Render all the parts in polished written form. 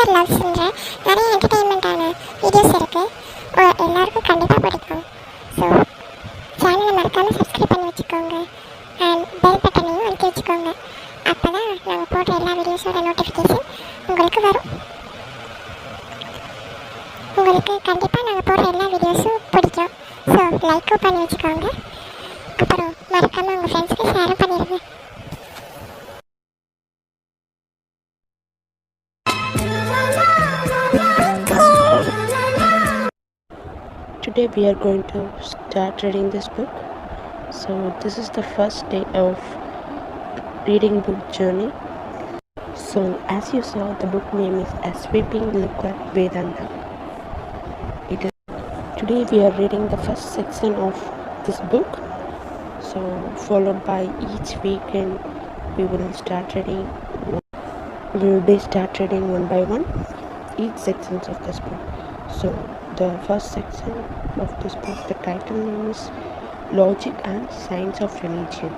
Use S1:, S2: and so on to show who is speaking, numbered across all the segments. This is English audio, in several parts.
S1: Teacher லவ்ஸ்ன்ற நிறைய என்டர்டெயின்மெண்ட்டான videos இருக்குது. எல்லாருக்கும் கண்டிப்பாக பிடிக்கும். ஸோ சேனலை மறக்காமல் சப்ஸ்கிரைப் பண்ணி வச்சுக்கோங்க அண்ட் பெல் பட்டனையும் அழுத்தி வச்சுக்கோங்க. அப்போ தான் நாங்கள் போடுற எல்லா வீடியோஸோட நோட்டிஃபிகேஷன் உங்களுக்கு வரும். உங்களுக்கு கண்டிப்பாக நாங்கள் போடுற எல்லா வீடியோஸும் பிடிக்கும். ஸோ லைக்கும் பண்ணி வச்சுக்கோங்க. அப்புறம் மறக்காமல் உங்கள் ஃப்ரெண்ட்ஸ்க்கு ஷேரும் பண்ணிடுங்க.
S2: Today we are going to start reading this book. So this is the first day of reading book journey. So as you saw, the book name is A Sweeping Look at Vedanta. Today we are reading the first section of this book. So followed by each weekend we will be start reading one by one each sections of this book. So the first section of this book, the title name is Logic and Science of Religion.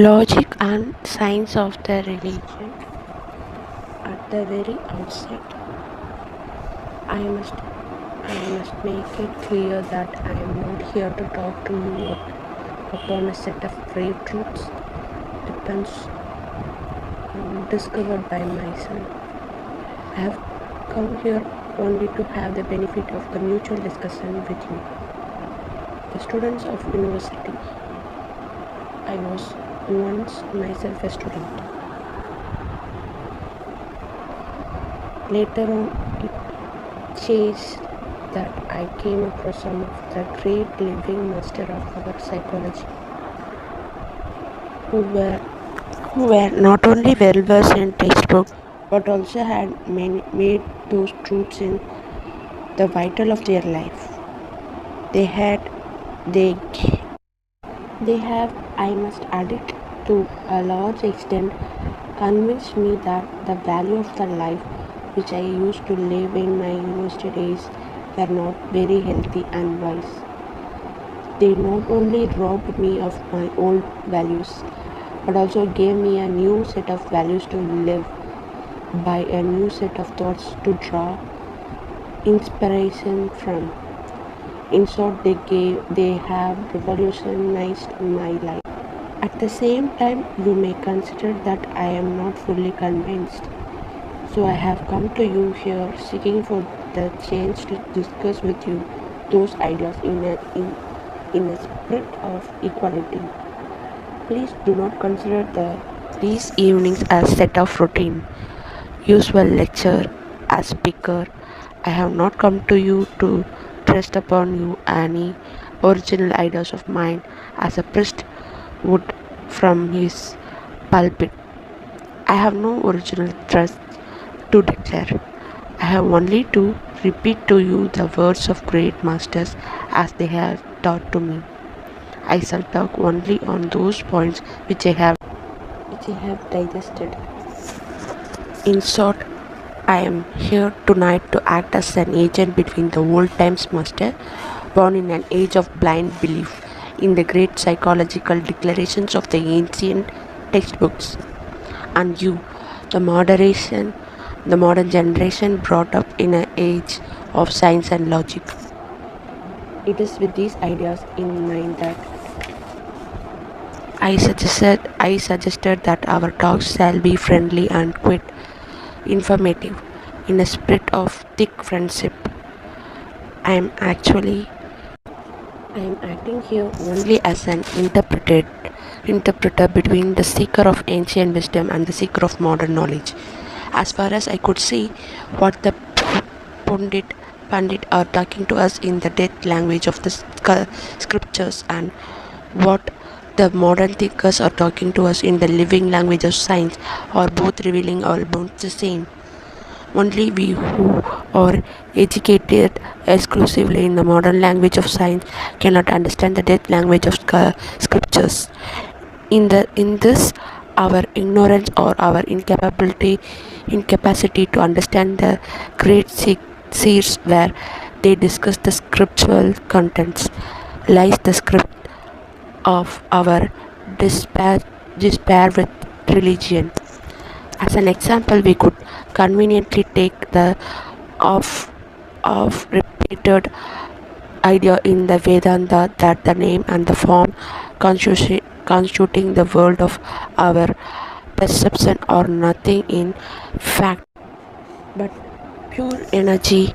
S2: Logic and Science of the Religion. At the very outset, I must make it clear that I am not here to talk to you upon a set of brave truths discovered by myself. I have come here only to have the benefit of the mutual discussion with you, the students of university. I was once myself a student. Later on, it changed that I came across some of the great living master of our psychology, who were not only well versed in textbook but also had made those truths in the vital of their life. They have, I must add it, to a large extent convinced me that the value of the life which I used to live in my university days were not very healthy and wise. They not only robbed me of my old values but also gave me a new set of values to live by, a new set of thoughts to draw inspiration from. In short, they have revolutionized my life. At the same time, you may consider that I am not fully convinced. So I have come to you here seeking for the chance to discuss with you those ideas in a spirit of equality. Please do not consider these evenings as set of routine, usual lecture as speaker. I have not come to you to thrust upon you any original ideas of mine as a priest would from his pulpit. I have no original thrust to declare. I have only to repeat to you the words of great masters as they have taught to me. I shall talk only on those points which I have digested. In short, I am here tonight to act as an agent between the old times master, born in an age of blind belief in the great psychological declarations of the ancient textbooks, and you, the modern generation brought up in an age of science and logic. It is with these ideas in mind that I suggested that our talks shall be friendly and quite informative in a spirit of thick friendship. I am acting here only as an interpreter between the seeker of ancient wisdom and the seeker of modern knowledge. As far as I could see, what the Pandit are talking to us in the dead language of the scriptures, and what the modern thinkers are talking to us in the living language of science, are both revealing almost the same. Only we who are educated exclusively in the modern language of science cannot understand the dead language of scriptures. In this, our ignorance or our incapacity to understand the great seers where they discuss the scriptural contents lies the script of our despair, despair with religion. As an example, we could conveniently take the of repeated idea in the Vedanta that the name and the form constituting the world of our perception are nothing in fact but pure energy,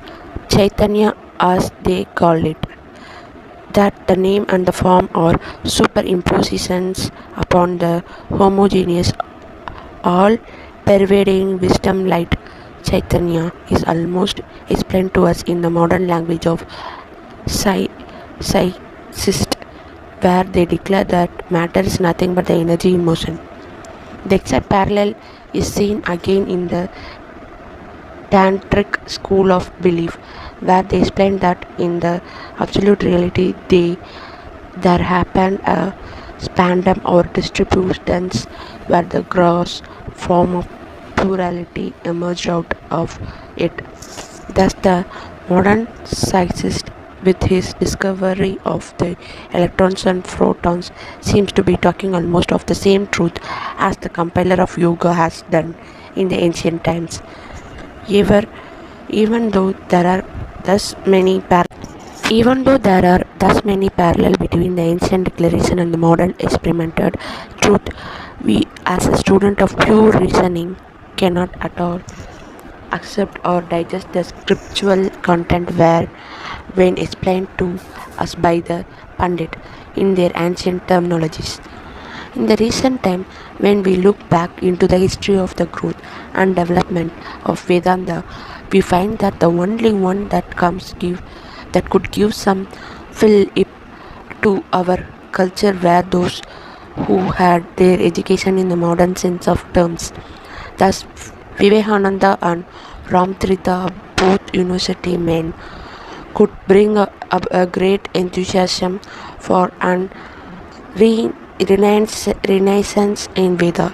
S2: Chaitanya as they call it. That the name and the form are superimpositions upon the homogeneous, all pervading wisdom light. Chaitanya is almost explained to us in the modern language of psychicists, where they declare that matter is nothing but the energy in motion. The exact parallel is seen again in the Tantric school of belief, where they explain that in the absolute reality there happened a spandam or distributions where the gross form of plurality emerged out of it. Thus the modern physicist with his discovery of the electrons and protons seems to be talking almost of the same truth as the compiler of yoga has done in the ancient times. Ever, even though there are thus many parallel between the ancient declaration and the modern experimented truth, we as a student of pure reasoning cannot at all accept or digest the scriptural content where when explained to us by the Pandit in their ancient terminologies. In the recent time, when we look back into the history of the growth and development of Vedanta, we find that the only one that could give some fill to our culture were those who had their education in the modern sense of terms. Thus, Vivekananda and Ramtirtha, both university men, could bring up a great enthusiasm for an renaissance in Veda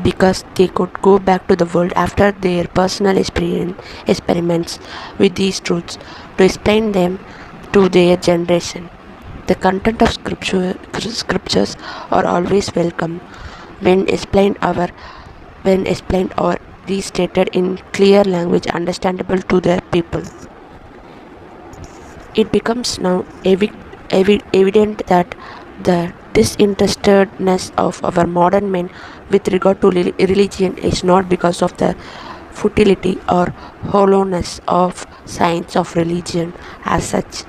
S2: because they could go back to the world after their personal experiments with these truths to explain them to their generation. The content of scriptures are always welcome when explained or restated in clear language understandable to the people. It becomes now evident that the disinterestedness of our modern men with regard to religion is not because of the futility or hollowness of science of religion as such,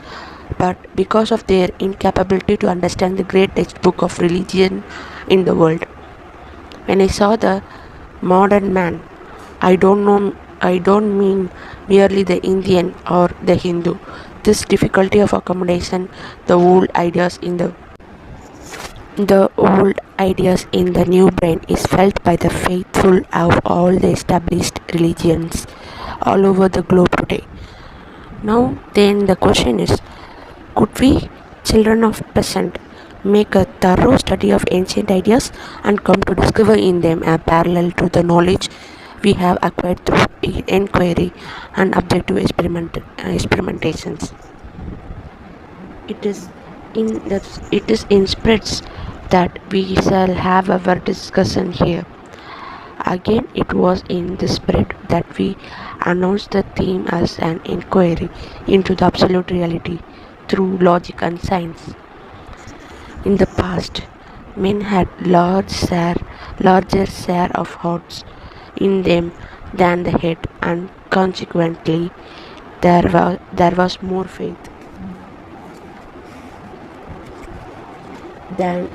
S2: but because of their incapability to understand the great textbook of religion in the world. When I saw the modern man, I don't mean merely the Indian or the Hindu. This difficulty of accommodation the old ideas in the new brain is felt by the faithful of all the established religions all over the globe today. Now then the question is, could we, children of present, make a thorough study of ancient ideas and come to discover in them a parallel to the knowledge we have acquired through inquiry and objective experimentations? It is in spreads that we shall have our discussion here. Again, it was in this spread that we announced the theme as an inquiry into the absolute reality through logic and science. In the past, men had larger share of hearts in them than the head, and consequently, there was more faith than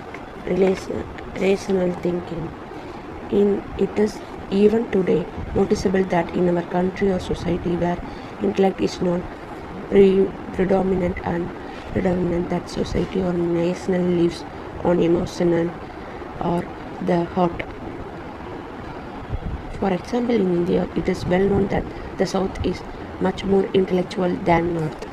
S2: rational thinking. It is even today noticeable that in our country or society where intellect is not predominant, that society or nation lives on emotional or the heart. For example, in India, it is well known that the South is much more intellectual than North.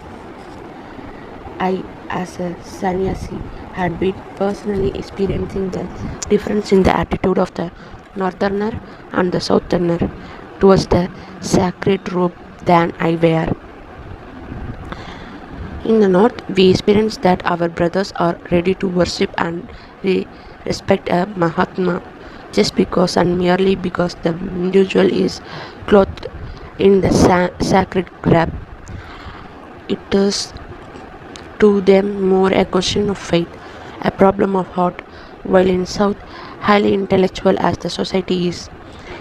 S2: I, as a sannyasi, had been personally experiencing the difference in the attitude of the northerner and the southerner towards the sacred robe than I wear. In the north, we experience that our brothers are ready to worship and respect a Mahatma just because and merely because the individual is clothed in the sacred garb. It is to them more a question of faith, a problem of heart, while in South, highly intellectual as the society is,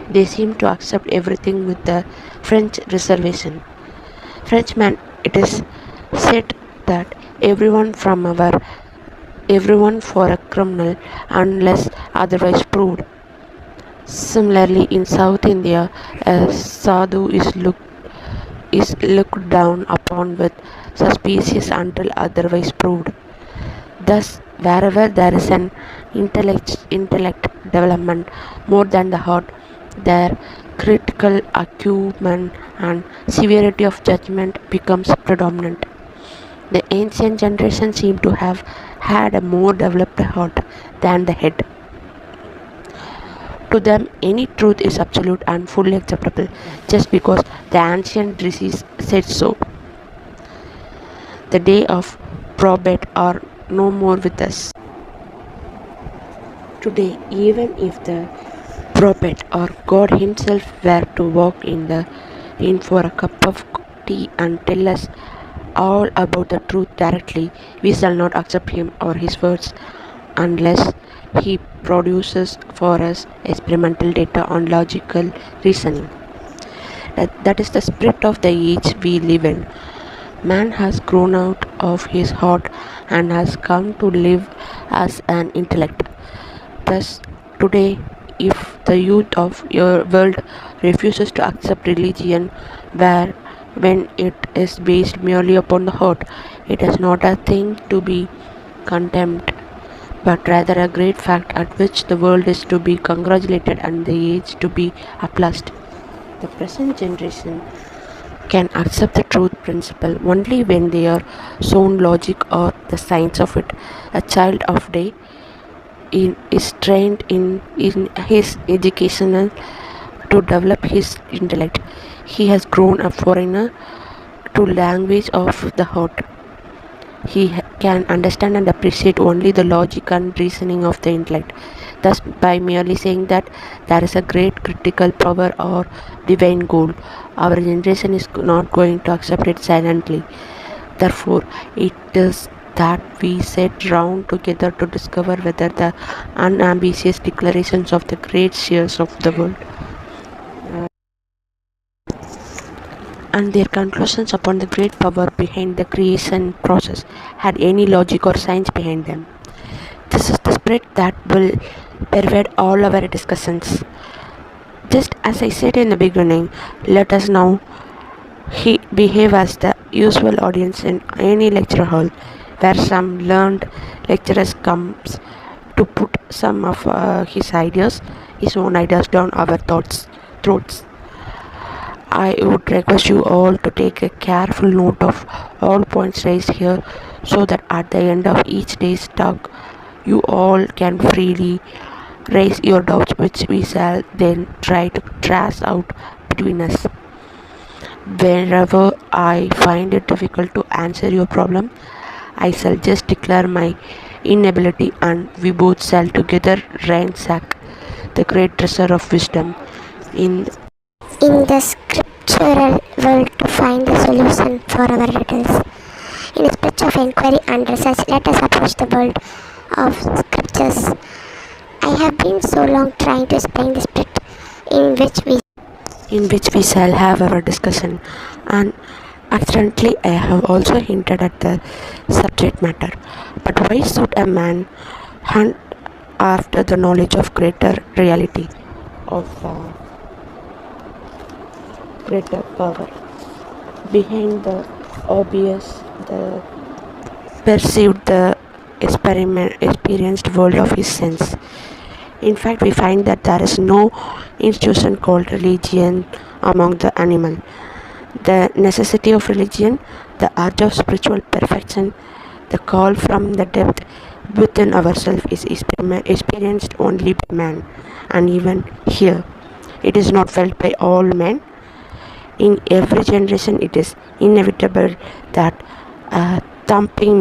S2: they seem to accept everything with the French reservation. Frenchman, it is said that everyone for a criminal unless otherwise proved. Similarly, in South India, a sadhu is looked down upon with suspicion until otherwise proved. Thus, wherever there is an intellect development more than the heart, their critical acumen and severity of judgment becomes predominant. The ancient generation seem to have had a more developed heart than the head. To them, any truth is absolute and fully acceptable just because the ancient disease said so. The day of probate are no more with us. Today, even if the prophet or God Himself were to walk in for a cup of tea and tell us all about the truth directly, we shall not accept him or his words unless he produces for us experimental data on logical reasoning. That is the spirit of the age we live in. Man has grown out of his heart and has come to live as an intellect. Thus, today, if the youth of your world refuses to accept religion when it is based merely upon the heart, it is not a thing to be condemned, but rather a great fact at which the world is to be congratulated and the age to be applauded. The present generation can accept the truth principle only when they are shown logic or the science of it. A child of day is trained in his educational to develop his intellect. He has grown a foreigner to language of the heart. He can understand and appreciate only the logic and reasoning of the intellect. Thus, by merely saying that there is a great critical power or divine goal, our generation is not going to accept it silently. Therefore, it is that we sit round together to discover whether the unambitious declarations of the great seers of the world and their conclusions upon the great power behind the creation process had any logic or science behind them. This is the spirit that will pervade all our discussions. Just as I said in the beginning, let us now behave as the usual audience in any lecture hall where some learned lecturer comes to put some of his own ideas down our throats. I would request you all to take a careful note of all points raised here so that at the end of each day's talk, you all can freely raise your doubts, which we shall then try to trace out between us. Wherever I find it difficult to answer your problem, I shall just declare my inability and we both shall together ransack the great treasure of wisdom in
S1: the scriptural world to find the solution for our riddles. In a spirit of inquiry and research, let us approach the world of scriptures. I have been so long trying to explain the spirit
S2: in which we shall have our discussion, and accidentally I have also hinted at the subject matter. But why should a man hunt after the knowledge of greater reality, of greater power behind the obvious, the perceived, the experienced world of his sense? In fact, we find that there is no institution called religion among the animal. The necessity of religion, the urge of spiritual perfection, the call from the depth within ourselves is experienced only by man, and even here, it is not felt by all men. In every generation, it is inevitable that a thumping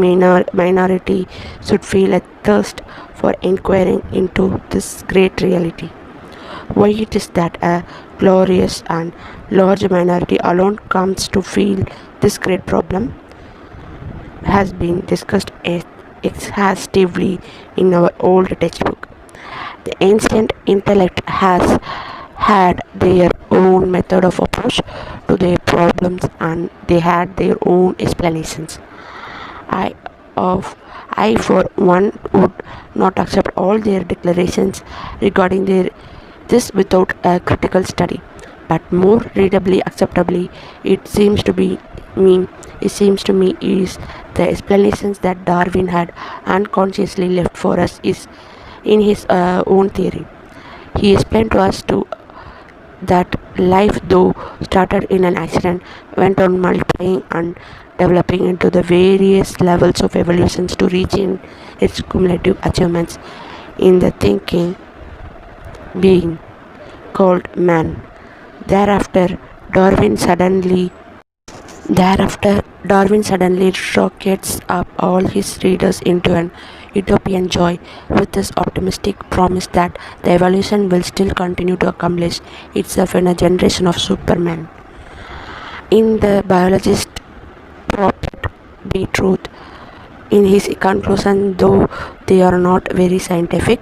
S2: minority should feel a thirst for inquiring into this great reality. Why it is that a glorious and large minority alone comes to feel this great problem has been discussed exhaustively in our old textbook. The ancient intellect has had their own method of approach to their problems and they had their own explanations. I of I for one would not accept all their declarations regarding this without a critical study. But more readably acceptably me it seems to me is the explanations that Darwin had unconsciously left for us is in his own theory. He explained to us that life, though started in an accident, went on multiplying and developing into the various levels of evolutions to reach in its cumulative achievements in the thinking being called man. Thereafter, Darwin suddenly Darwin suddenly rockets up all his readers into an utopian joy with his optimistic promise that the evolution will still continue to accomplish itself in a generation of supermen. In the biologist Prophet be truth in his conclusion, though they are not very scientific,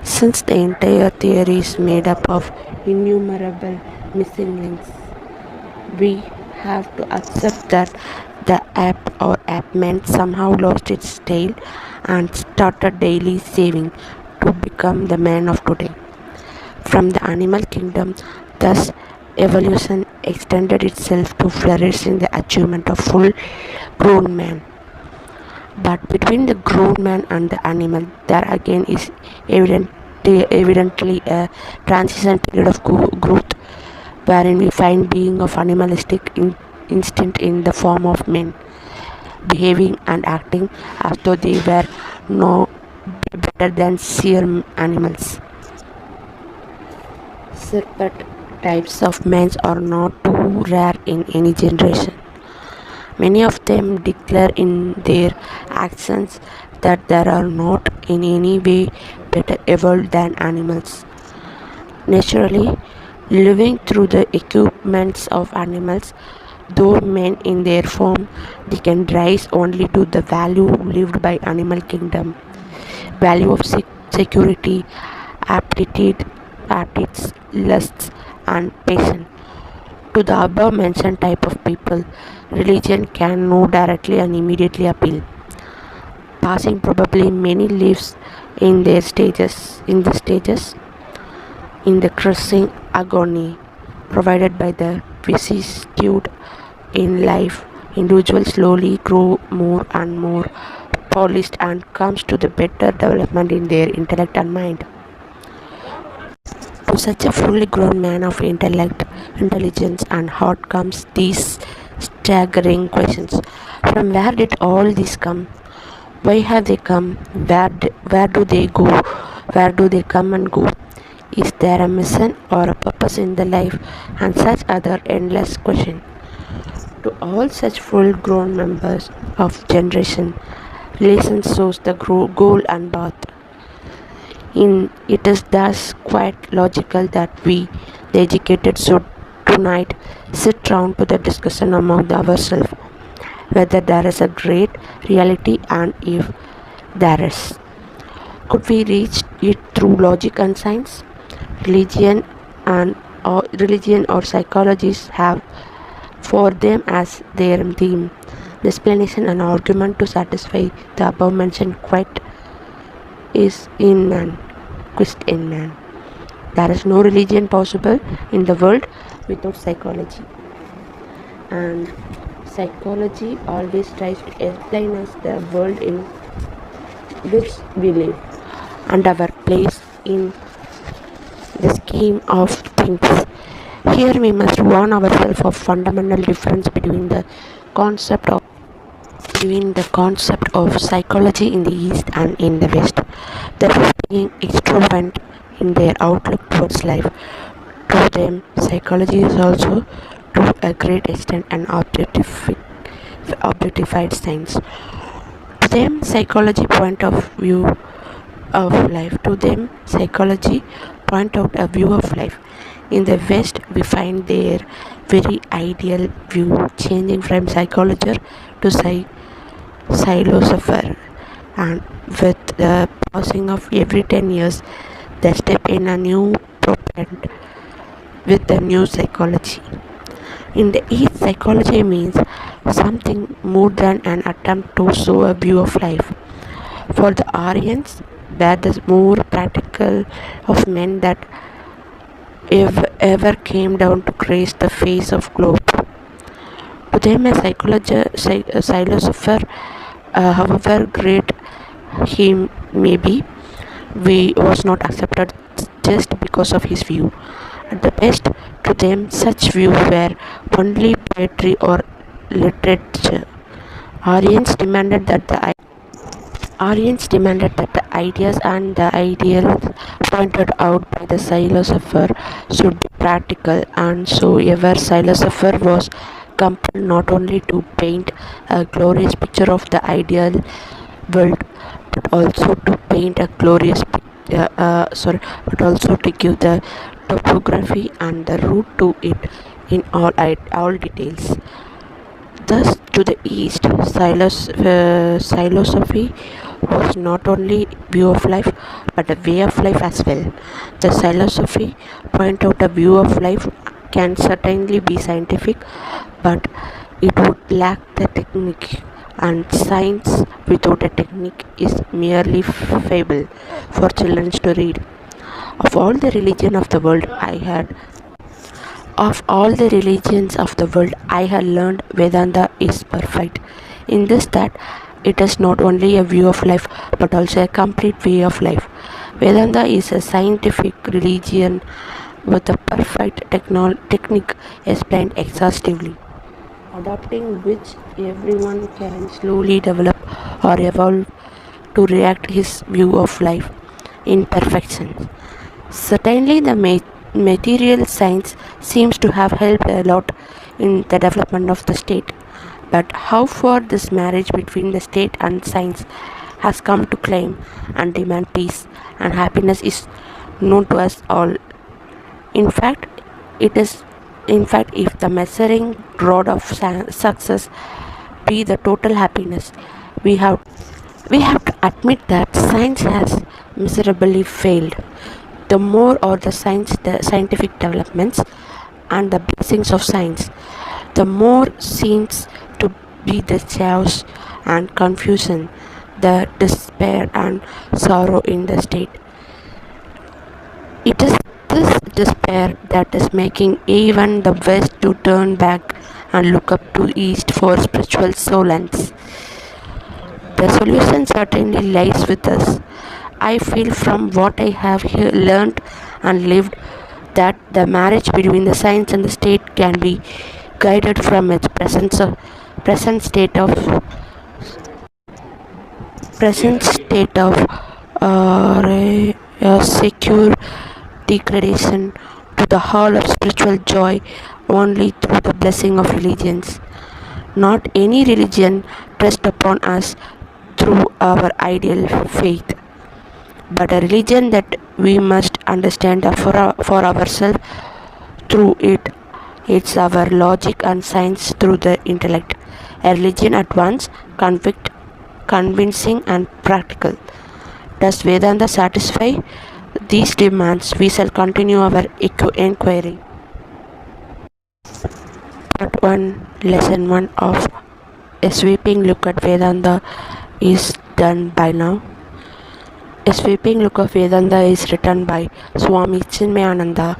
S2: since the entire theory is made up of innumerable missing links. We have to accept that the ape or apeman somehow lost its tail and started daily saving to become the man of today. From the animal kingdom, thus evolution extended itself to flourish in the achievement of full grown man. But between the grown man and the animal, there again is evidently a transition period of growth wherein we find being of animalistic instinct in the form of men, behaving and acting as though they were no better than sheer animals. Separate types of men are not too rare in any generation. Many of them declare in their actions that they are not in any way better evolved than animals. Naturally, living through the equipments of animals, though men in their form, they can rise only to the value lived by animal kingdom, value of security, aptitudes, lusts, and patience. To the above mentioned type of people, religion can no directly and immediately appeal, passing probably many lives in the crushing agony provided by the vicissitude in life. Individuals slowly grow more and more polished and comes to the better development in their intellect and mind. To such a fully grown man of intellect, intelligence, and heart comes these staggering questions. From where did all this come? Why have they come? Where do they go? Where do they come and go? Is there a mission or a purpose in the life? And such other endless questions. To all such full grown members of generation, relation shows the goal and path. It is thus quite logical that we, the educated, should tonight sit round to the discussion among ourselves whether there is a great reality and if there is. Could we reach it through logic and science? Religion or psychologists have for them as their theme the explanation and argument to satisfy the above mentioned quite is in man, quest in man. There is no religion possible in the world without psychology. And psychology always tries to explain us the world in which we live and our place in the scheme of things. Here we must warn ourselves of fundamental difference between the concept of psychology in the East and in the West. The West being extravagant in their outlook towards life. To them, psychology is also, to a great extent, an objectified science. them, psychology point of view of life. To them, psychology point out a view of life. In the West, we find their very ideal view changing from psychology to philosopher, and with the passing of every 10 years, they step in a new propellant with the new psychology. In the East, psychology means something more than an attempt to show a view of life. For the Aryans, that is more practical of men that ever came down to grace the face of globe. To them, a philosopher, however great he may be, was not accepted just because of his view. At the best, to them, such views were only poetry or literature. Aryans demanded that the ideas and the ideals pointed out by the philosopher should be practical, and so ever philosopher was compelled not only to paint a glorious picture of the ideal world, but also to paint a but also to give the topography and the route to it in all details. Thus, to the East, philosophy was not only view of life but a way of life as well. The philosophy point out a view of life can certainly be scientific, but it would lack the technique, and science without a technique is merely fable for children to read. Of all the religion of the world, I had learned Vedanta is perfect in this that it is not only a view of life but also a complete way of life. Vedanta is a scientific religion with a perfect technique explained exhaustively, adopting which everyone can slowly develop or evolve to react his view of life in perfection. Certainly, the material science seems to have helped a lot in the development of the state. But how far this marriage between the state and science has come to claim and demand peace and happiness is known to us all. In fact, it is if the measuring rod of success be the total happiness, we have to admit that science has miserably failed. The more or the scientific developments and the blessings of science, the more seems to be the chaos and confusion, the despair and sorrow in the state. It is this despair that is making even the West to turn back and look up to East for spiritual solace. The solution certainly lies with us. I feel from what I have learned and lived that the marriage between the science and the state can be guided from its present state of secure degradation to the hall of spiritual joy only through the blessing of religions. Not any religion pressed upon us through our ideal faith, but a religion that we must understand for ourselves through it. It's our logic and science through the intellect. A religion at once convincing and practical. Does Vedanta satisfy these demands? We shall continue our inquiry. Part 1, Lesson 1 of A Sweeping Look at Vedanta is done by now. A Sweeping Look of Vedanta is written by Swami Chinmayananda.